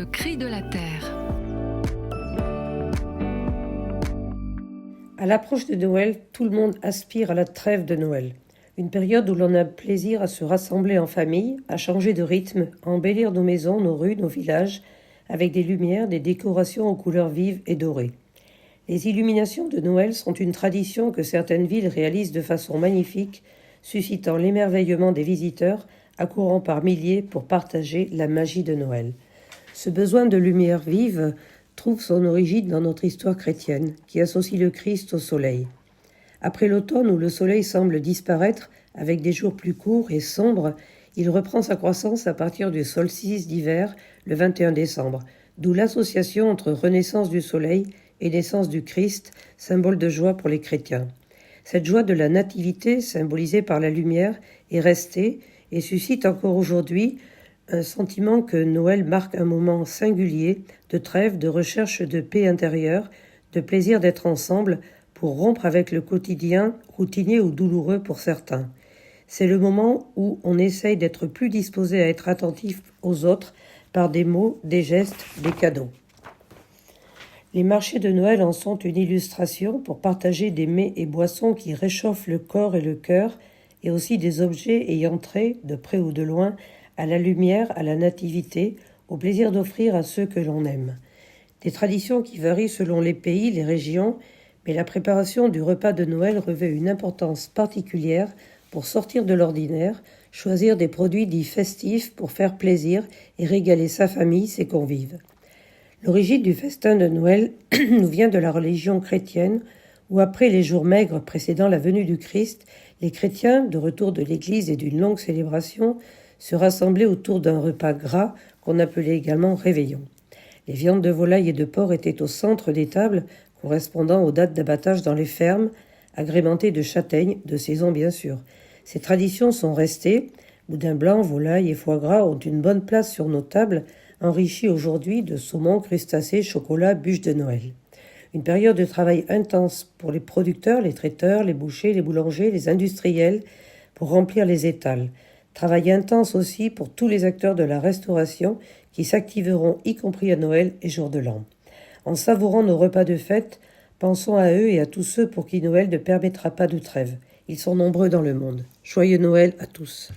Le cri de la terre. À l'approche de Noël, tout le monde aspire à la trêve de Noël. Une période où l'on a plaisir à se rassembler en famille, à changer de rythme, à embellir nos maisons, nos rues, nos villages, avec des lumières, des décorations aux couleurs vives et dorées. Les illuminations de Noël sont une tradition que certaines villes réalisent de façon magnifique, suscitant l'émerveillement des visiteurs, accourant par milliers pour partager la magie de Noël. Ce besoin de lumière vive trouve son origine dans notre histoire chrétienne, qui associe le Christ au soleil. Après l'automne où le soleil semble disparaître, avec des jours plus courts et sombres, il reprend sa croissance à partir du solstice d'hiver, le 21 décembre, d'où l'association entre renaissance du soleil et naissance du Christ, symbole de joie pour les chrétiens. Cette joie de la nativité, symbolisée par la lumière, est restée et suscite encore aujourd'hui un sentiment que Noël marque un moment singulier de trêve, de recherche de paix intérieure, de plaisir d'être ensemble pour rompre avec le quotidien, routinier ou douloureux pour certains. C'est le moment où on essaye d'être plus disposé à être attentif aux autres par des mots, des gestes, des cadeaux. Les marchés de Noël en sont une illustration pour partager des mets et boissons qui réchauffent le corps et le cœur, et aussi des objets ayant trait, de près ou de loin, à la lumière, à la nativité, au plaisir d'offrir à ceux que l'on aime. Des traditions qui varient selon les pays, les régions, mais la préparation du repas de Noël revêt une importance particulière pour sortir de l'ordinaire, choisir des produits dits festifs pour faire plaisir et régaler sa famille, ses convives. L'origine du festin de Noël nous vient de la religion chrétienne, où après les jours maigres précédant la venue du Christ, les chrétiens, de retour de l'église et d'une longue célébration, se rassemblaient autour d'un repas gras qu'on appelait également réveillon. Les viandes de volaille et de porc étaient au centre des tables, correspondant aux dates d'abattage dans les fermes, agrémentées de châtaignes, de saison bien sûr. Ces traditions sont restées. Boudin blanc, volaille et foie gras ont une bonne place sur nos tables, enrichies aujourd'hui de saumon, crustacés, chocolat, bûches de Noël. Une période de travail intense pour les producteurs, les traiteurs, les bouchers, les boulangers, les industriels, pour remplir les étals. Travail intense aussi pour tous les acteurs de la restauration qui s'activeront y compris à Noël et jour de l'an. En savourant nos repas de fête, pensons à eux et à tous ceux pour qui Noël ne permettra pas de trêve. Ils sont nombreux dans le monde. Joyeux Noël à tous.